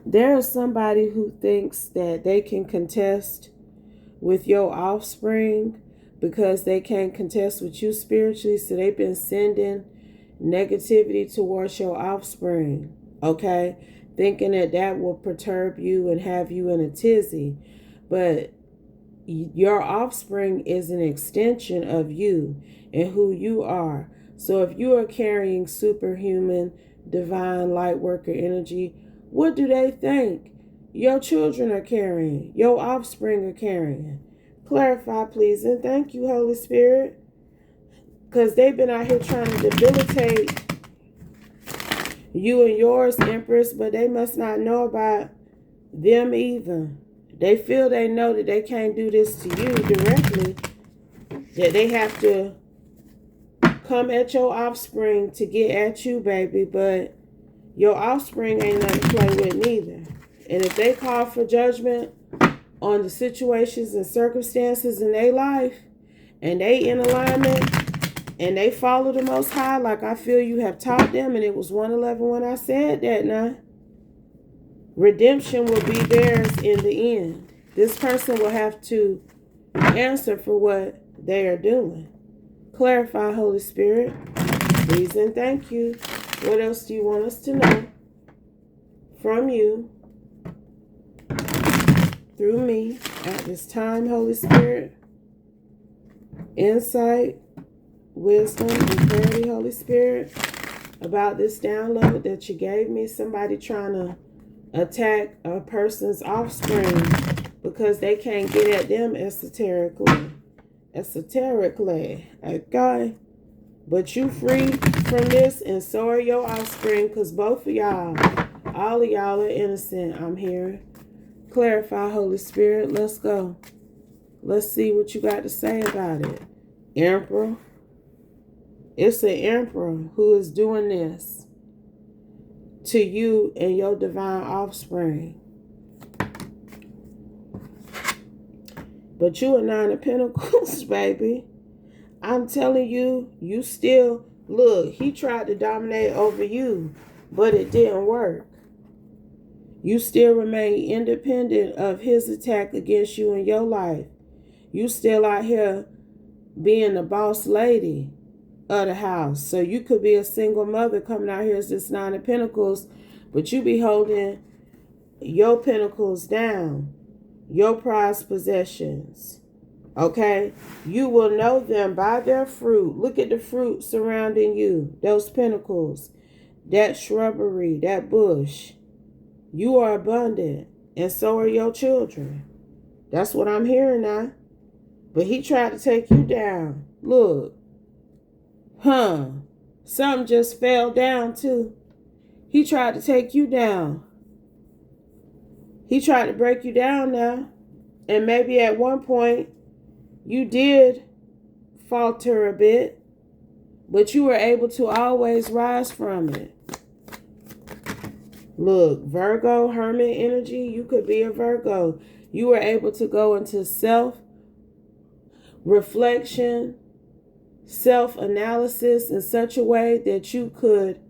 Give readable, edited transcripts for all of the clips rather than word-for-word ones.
There is somebody who thinks that they can contest with your offspring because they can't contest with you spiritually. So they've been sending negativity towards your offspring, okay? Thinking that that will perturb you and have you in a tizzy. But your offspring is an extension of you and who you are. So if you are carrying superhuman, divine light worker energy, what do they think your children are carrying? Your offspring are carrying? Clarify, please, and thank you, Holy Spirit. Because they've been out here trying to debilitate you and yours, Empress, but they must not know about them either. They feel they know that they can't do this to you directly, that they have to come at your offspring to get at you, baby, but your offspring ain't nothing to play with neither. And if they call for judgment on the situations and circumstances in their life, and they in alignment, and they follow the Most High like I feel you have taught them, and it was 111 when I said that now, redemption will be theirs in the end. This person will have to answer for what they are doing. Clarify, Holy Spirit. Please and thank you. What else do you want us to know from you through me at this time, Holy Spirit? Insight, wisdom, and clarity, Holy Spirit, about this download that you gave me. Somebody trying to attack a person's offspring because they can't get at them esoterically, okay? But you free from this, and so are your offspring, because both of y'all, all of y'all are innocent. I'm here. Clarify, Holy Spirit. Let's go. Let's see what you got to say about it. Emperor. It's an emperor who is doing this to you and your divine offspring. But you are Nine of Pentacles, baby. I'm telling you, you still, look, he tried to dominate over you, but it didn't work. You still remain independent of his attack against you in your life. You still out here being the boss lady of the house. So you could be a single mother coming out here as this Nine of Pentacles, but you be holding your pentacles down, your prized possessions. Okay? You will know them by their fruit. Look at the fruit surrounding you. Those pentacles, that shrubbery, that bush. You are abundant, and so are your children. That's what I'm hearing now. But he tried to take you down. Look. Something just fell down too. He tried to take you down. He tried to break you down now. And maybe at one point you did falter a bit, but you were able to always rise from it. Look, Virgo, Hermit energy, you could be a Virgo. You were able to go into self-reflection, self-analysis in such a way that you could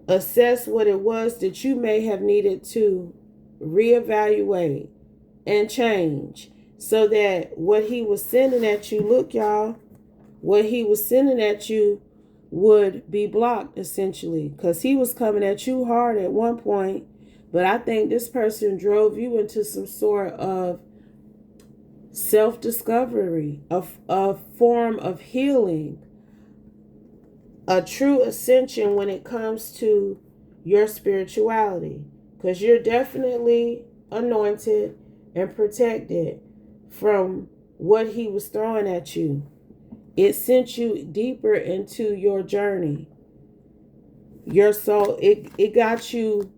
assess what it was that you may have needed to reevaluate and change, so that what he was sending at you, look y'all, what he was sending at you would be blocked essentially, because he was coming at you hard at one point. But I think this person drove you into some sort of self-discovery, a form of healing, a true ascension when it comes to your spirituality, because you're definitely anointed and protected from what he was throwing at you. It sent you deeper into your journey. Your soul, it got you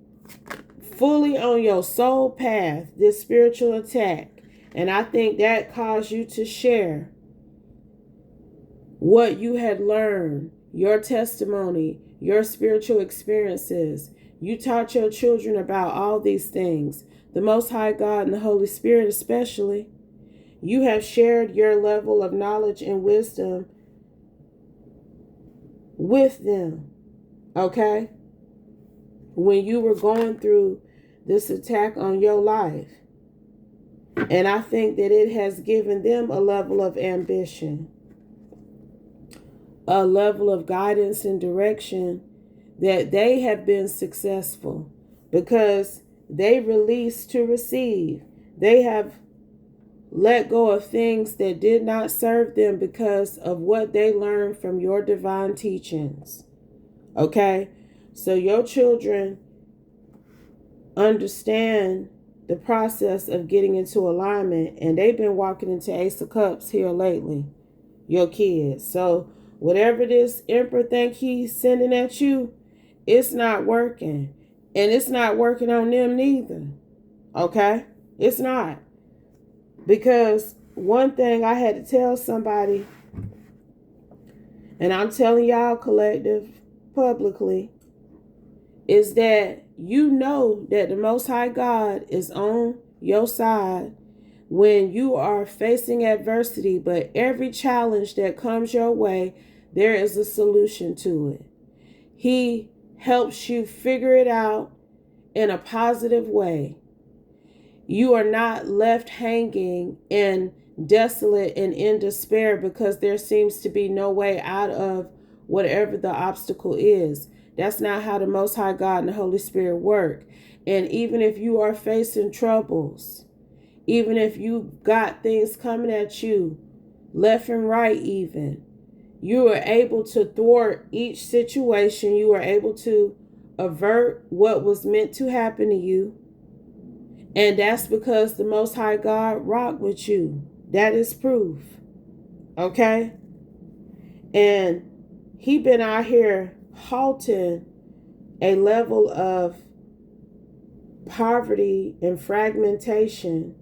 fully on your soul path, this spiritual attack. And I think that caused you to share what you had learned, your testimony, your spiritual experiences. You taught your children about all these things, the Most High God and the Holy Spirit especially. You have shared your level of knowledge and wisdom with them, okay? when you were going through this attack on your life. And I think that it has given them a level of ambition, a level of guidance and direction, that they have been successful because they released to receive. They have let go of things that did not serve them because of what they learned from your divine teachings. Okay? So your children understand the process of getting into alignment, and they've been walking into Ace of Cups here lately, your kids. So whatever this Emperor think he's sending at you, it's not working. And it's not working on them neither. Okay? It's not. Because one thing I had to tell somebody, and I'm telling y'all collective publicly, is that you know that the Most High God is on your side when you are facing adversity, but every challenge that comes your way, there is a solution to it. He helps you figure it out in a positive way. You are not left hanging and desolate and in despair because there seems to be no way out of whatever the obstacle is. That's not how the Most High God and the Holy Spirit work. And even if you are facing troubles, even if you got things coming at you left and right, even, you are able to thwart each situation. You are able to avert what was meant to happen to you. And that's because the Most High God rocked with you. That is proof. Okay? And he been out here halting a level of poverty and fragmentation,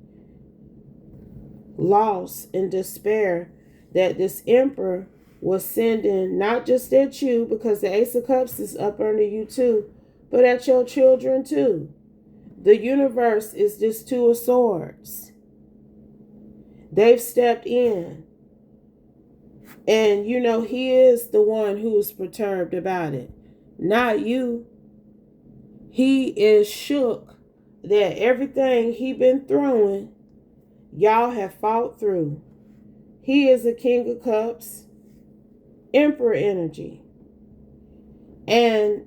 loss and despair that this Emperor was sending, not just at you, because the Ace of Cups is up under you too, but at your children too. The universe is this Two of Swords. They've stepped in. And you know, he is the one who is perturbed about it, not you. He is shook that everything he been throwing, y'all have fought through. He is a King of Cups, Emperor energy. And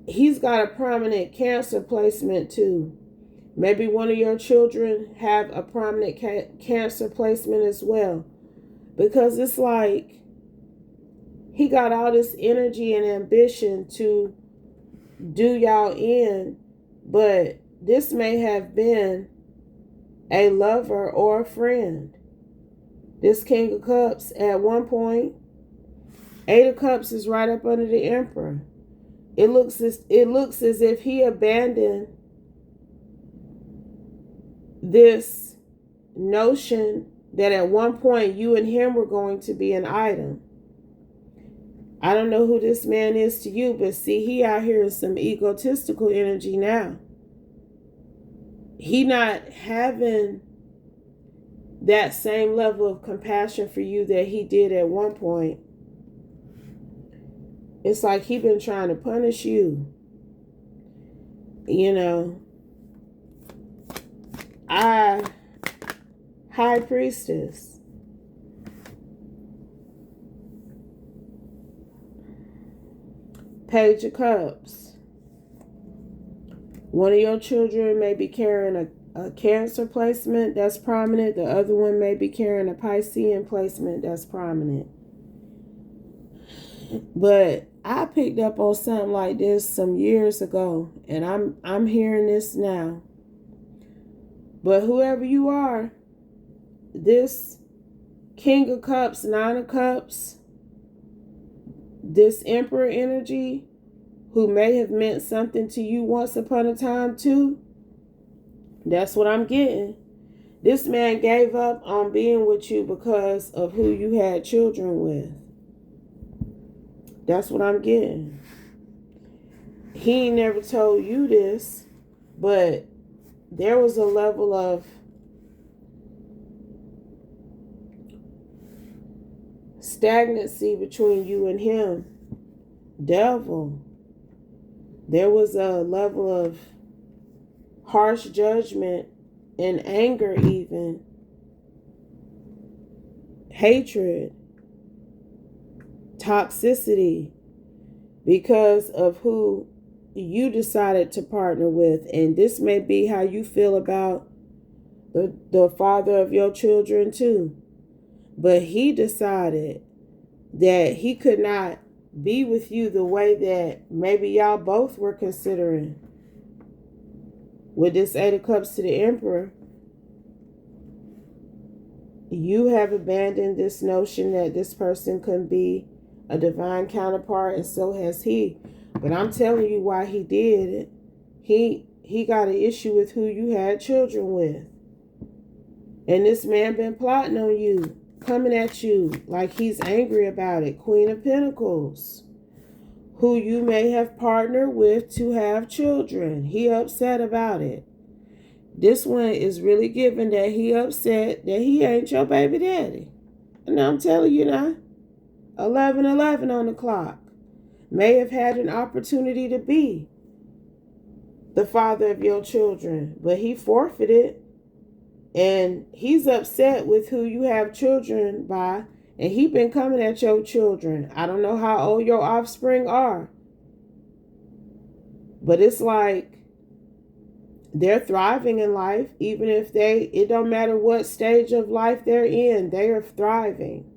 he's got a prominent Cancer placement too. Maybe one of your children have a prominent Cancer placement as well. Because it's like he got all this energy and ambition to do y'all in, but this may have been a lover or a friend. This King of Cups at one point, Eight of Cups is right up under the Emperor. It looks as if he abandoned this notion that at one point you and him were going to be an item. I don't know who this man is to you, but see, he out here in some egotistical energy now. He not having that same level of compassion for you that he did at one point. It's like he been trying to punish you. You know, High Priestess. Page of Cups. One of your children may be carrying a Cancer placement that's prominent. The other one may be carrying a Piscean placement that's prominent. But I picked up on something like this some years ago, and I'm hearing this now. But whoever you are, this King of Cups, Nine of Cups, this Emperor energy, who may have meant something to you once upon a time too, that's what I'm getting. This man gave up on being with you because of who you had children with. That's what I'm getting. He ain't never told you this, but there was a level of stagnancy between you and him. Devil. There was a level of harsh judgment and anger, even hatred, toxicity, because of who you decided to partner with. And this may be how you feel about the father of your children too. But he decided that he could not be with you the way that maybe y'all both were considering. With this Eight of Cups to the Emperor, you have abandoned this notion that this person can be a divine counterpart, and so has he. But I'm telling you why he did it. He got an issue with who you had children with. And this man been plotting on you, coming at you like he's angry about it. Queen of Pentacles, who you may have partnered with to have children. He upset about it. This one is really giving that he upset that he ain't your baby daddy. And I'm telling you now, 11:11 on the clock. May have had an opportunity to be the father of your children, but he forfeited, and he's upset with who you have children by, and he been coming at your children. I don't know how old your offspring are, but it's like they're thriving in life. Even if it don't matter what stage of life they're in, they are thriving.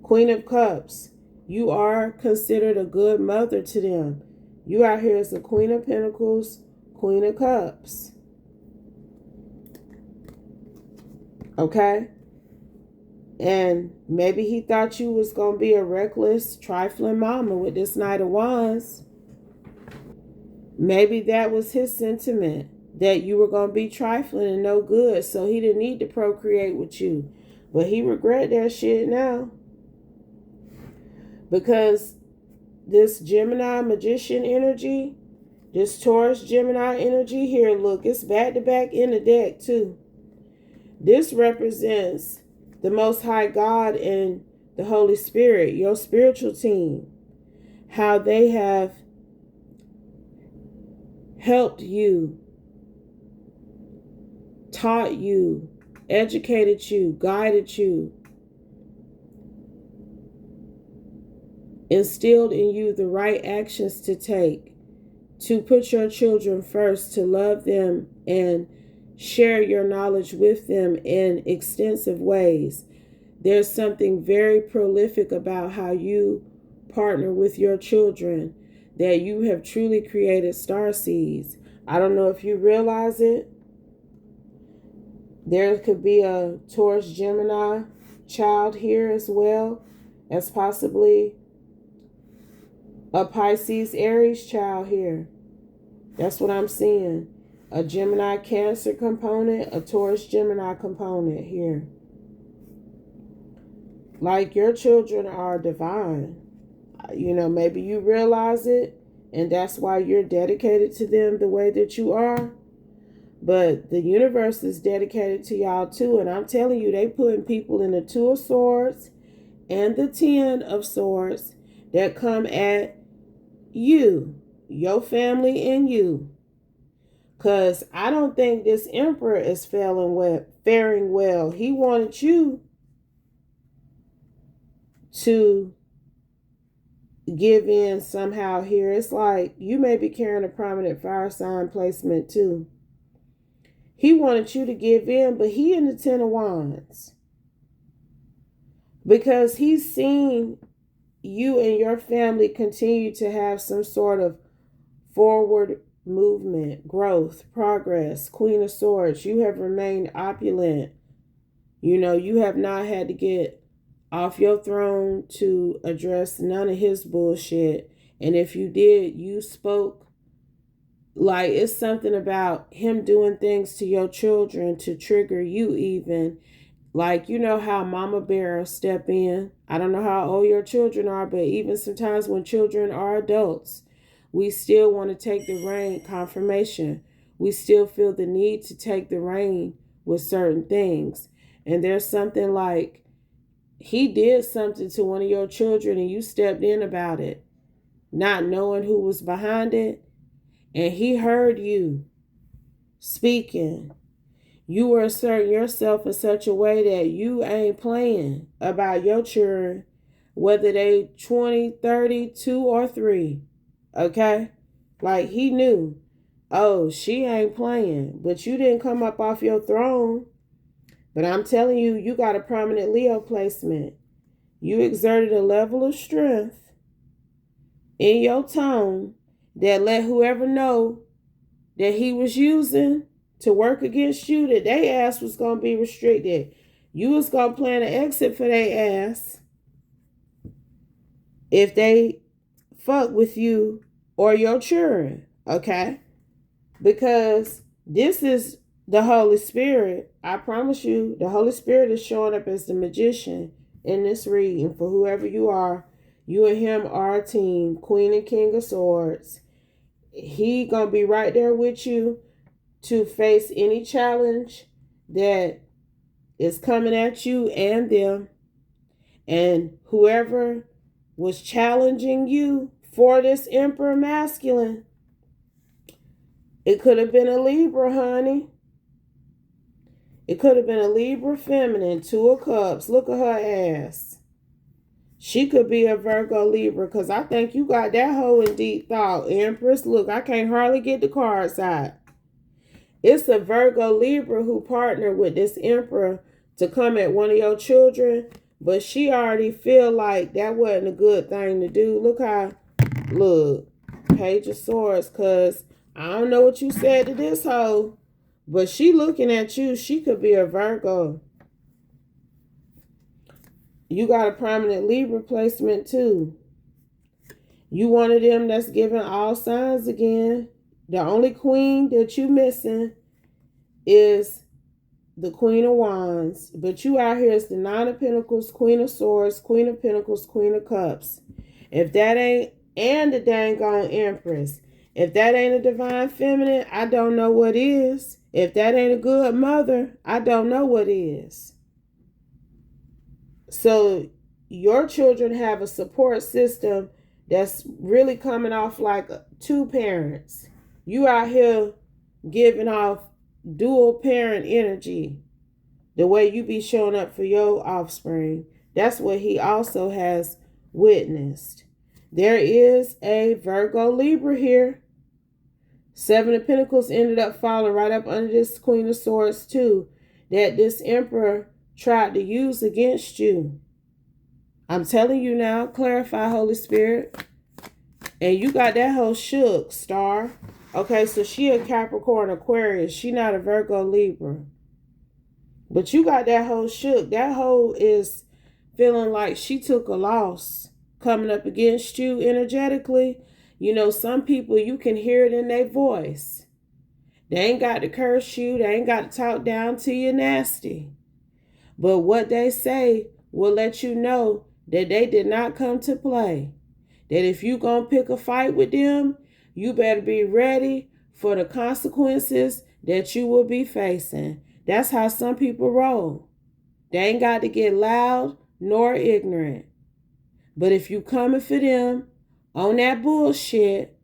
Queen of Cups, you are considered a good mother to them. You out here as the Queen of Pentacles, Queen of Cups. Okay? And maybe he thought you was going to be a reckless, trifling mama with this Knight of Wands. Maybe that was his sentiment, that you were going to be trifling and no good, so he didn't need to procreate with you. But he regret that shit now. Because this Gemini Magician energy, this Taurus Gemini energy here, look, it's back to back in the deck too. This represents the Most High God and the Holy Spirit, your spiritual team. How they have helped you, taught you, educated you, guided you, instilled in you the right actions to take, to put your children first, to love them and share your knowledge with them in extensive ways. There's something very prolific about how you partner with your children, that you have truly created star seeds. I don't know if you realize it. There could be a Taurus Gemini child here as well as possibly a Pisces Aries child here. That's what I'm seeing. A Gemini Cancer component, a Taurus Gemini component here. Like your children are divine. You know, maybe you realize it, and that's why you're dedicated to them the way that you are. But the universe is dedicated to y'all too. And I'm telling you, they putting people in the Two of Swords and the Ten of Swords that come at you, your family, and you. Because I don't think this Emperor is faring well. He wanted you to give in somehow here. It's like you may be carrying a prominent fire sign placement too. He wanted you to give in, but he in the Ten of Wands. Because he's seen you and your family continue to have some sort of forward movement, growth, progress. Queen of Swords, you have remained opulent. You know, you have not had to get off your throne to address none of his bullshit. And if you did, you spoke. Like, it's something about him doing things to your children to trigger you even. Like, you know how mama bear step in. I don't know how old your children are, but even sometimes when children are adults, we still want to take the reign. Confirmation. We still feel the need to take the reign with certain things. And there's something like he did something to one of your children and you stepped in about it, not knowing who was behind it. and he heard you speaking, you were asserting yourself in such a way that you ain't playing about your children, whether they 20, 30, 2, or 3. Okay? Like he knew, oh, she ain't playing. But you didn't come up off your throne. But I'm telling you, you got a prominent Leo placement. You exerted a level of strength in your tone that let whoever know that he was using to work against you, that their ass was going to be restricted. You was going to plan an exit for their ass if they fuck with you or your children, okay? Because this is the Holy Spirit. I promise you, the Holy Spirit is showing up as the magician in this reading for whoever you are. You and him are a team, Queen and King of Swords. He gonna be right there with you to face any challenge that is coming at you and them. And whoever was challenging you for this Emperor masculine, it could have been a Libra, honey. It could have been a Libra feminine, 2 of Cups. Look at her ass. She could be a Virgo Libra, because I think you got that hoe in deep thought. Empress, look, I can't hardly get the cards out. It's a Virgo Libra who partnered with this Emperor to come at one of your children, but she already feel like that wasn't a good thing to do. Look, Page of Swords, because I don't know what you said to this hoe, but she looking at you. She could be a Virgo. You got a prominent Libra placement too. You one of them that's giving all signs again. The only queen that you missing is the Queen of Wands. But you out here is the Nine of Pentacles, Queen of Swords, Queen of Pentacles, Queen of Cups. If that ain't, and the dang on Empress. If that ain't a divine feminine, I don't know what is. If that ain't a good mother, I don't know what is. So your children have a support system that's really coming off like 2 parents. You out here giving off dual parent energy. The way you be showing up for your offspring. That's what he also has witnessed. There is a Virgo Libra here. 7 of Pentacles ended up falling right up under this Queen of Swords too, that this Emperor tried to use against you. I'm telling you now, clarify, Holy Spirit. And you got that hoe shook, Star. Okay, so she a Capricorn Aquarius. She not a Virgo Libra. But you got that hoe shook. That hoe is feeling like she took a loss coming up against you energetically. You know, some people, you can hear it in their voice. They ain't got to curse you. They ain't got to talk down to you nasty. But what they say will let you know that they did not come to play. That if you gonna pick a fight with them, you better be ready for the consequences that you will be facing. That's how some people roll. They ain't got to get loud nor ignorant. But if you coming for them on that bullshit,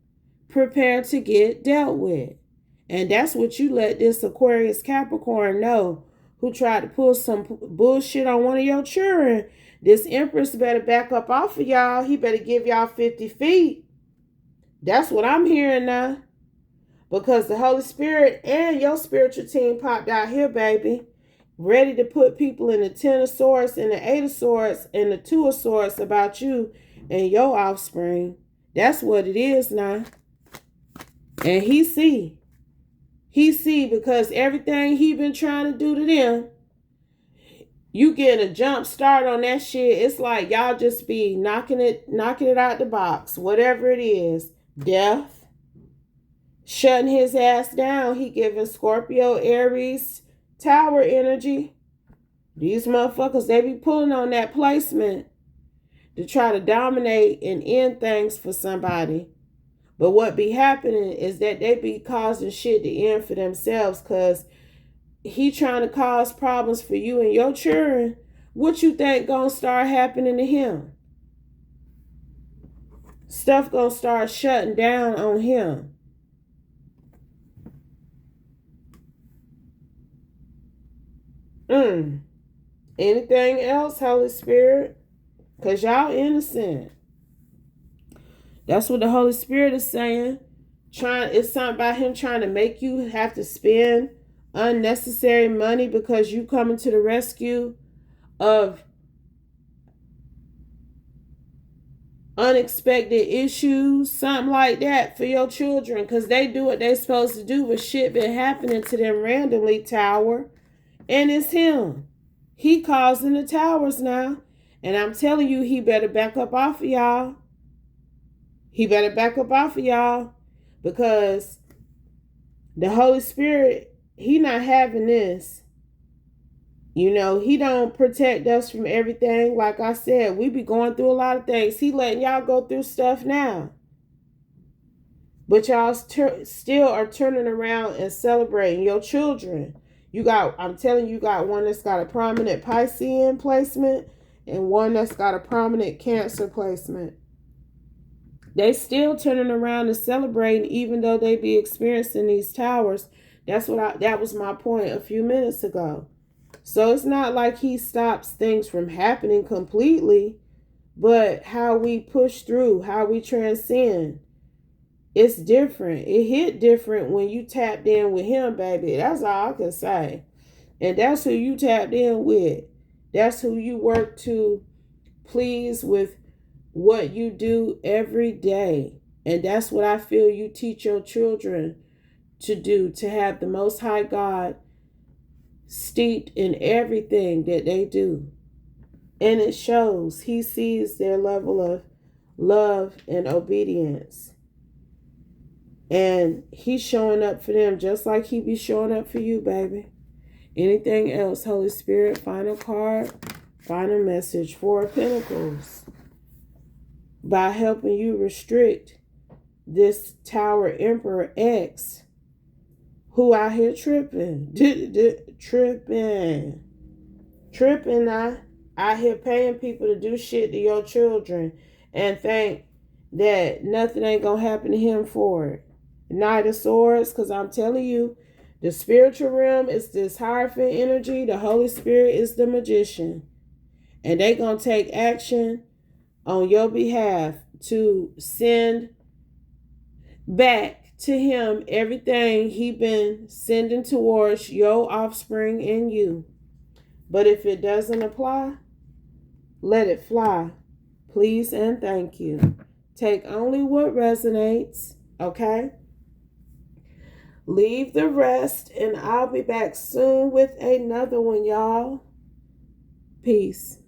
prepare to get dealt with. And that's what you let this Aquarius Capricorn know, who tried to pull some bullshit on one of your children. This Empress better back up off of y'all. He better give y'all 50 feet. That's what I'm hearing now. Because the Holy Spirit and your spiritual team popped out here, baby. Ready to put people in the 10 of Swords and the 8 of Swords and the 2 of Swords about you and your offspring. That's what it is now. And he see. He see, because everything he been trying to do to them, you getting a jump start on that shit. It's like y'all just be knocking it out the box. Whatever it is. Death. Shutting his ass down. He giving Scorpio, Aries, Tower energy. These motherfuckers, they be pulling on that placement to try to dominate and end things for somebody. But what be happening is that they be causing shit to end for themselves, because he trying to cause problems for you and your children. What you think gonna start happening to him? Stuff gonna start shutting down on him. Anything else, Holy Spirit? Because y'all innocent. That's what the Holy Spirit is saying. It's something about him trying to make you have to spend unnecessary money because you coming to the rescue of unexpected issues, something like that for your children, because they do what they supposed to do, but shit been happening to them randomly, Tower. And it's him. He causing the towers now. And I'm telling you, he better back up off of y'all. He better back up off of y'all, because the Holy Spirit, he not having this. You know, he don't protect us from everything. Like I said, we be going through a lot of things. He letting y'all go through stuff now. But y'all still are turning around and celebrating your children. I'm telling you, got one that's got a prominent Piscean placement and one that's got a prominent Cancer placement. They still turning around and celebrating, even though they be experiencing these towers. That was my point a few minutes ago. So it's not like he stops things from happening completely, but how we push through, how we transcend, it's different. It hit different when you tapped in with him, baby. That's all I can say. And that's who you tapped in with. That's who you work to please with what you do every day. And that's what I feel you teach your children to do, to have the Most High God steeped in everything that they do. And it shows. He sees their level of love and obedience. And he's showing up for them just like he be showing up for you, baby. Anything else, Holy Spirit? Final card, final message. Four of Pentacles. By helping you restrict this Tower Emperor X, who out here tripping. Tripping out here paying people to do shit to your children and think that nothing ain't gonna happen to him for it. Knight of Swords, because I'm telling you, the spiritual realm is this Hierophant energy. The Holy Spirit is the magician. And they gonna take action on your behalf to send back to him everything he been sending towards your offspring and you. But if it doesn't apply, let it fly. Please and thank you. Take only what resonates, okay? Leave the rest, and I'll be back soon with another one, y'all. Peace.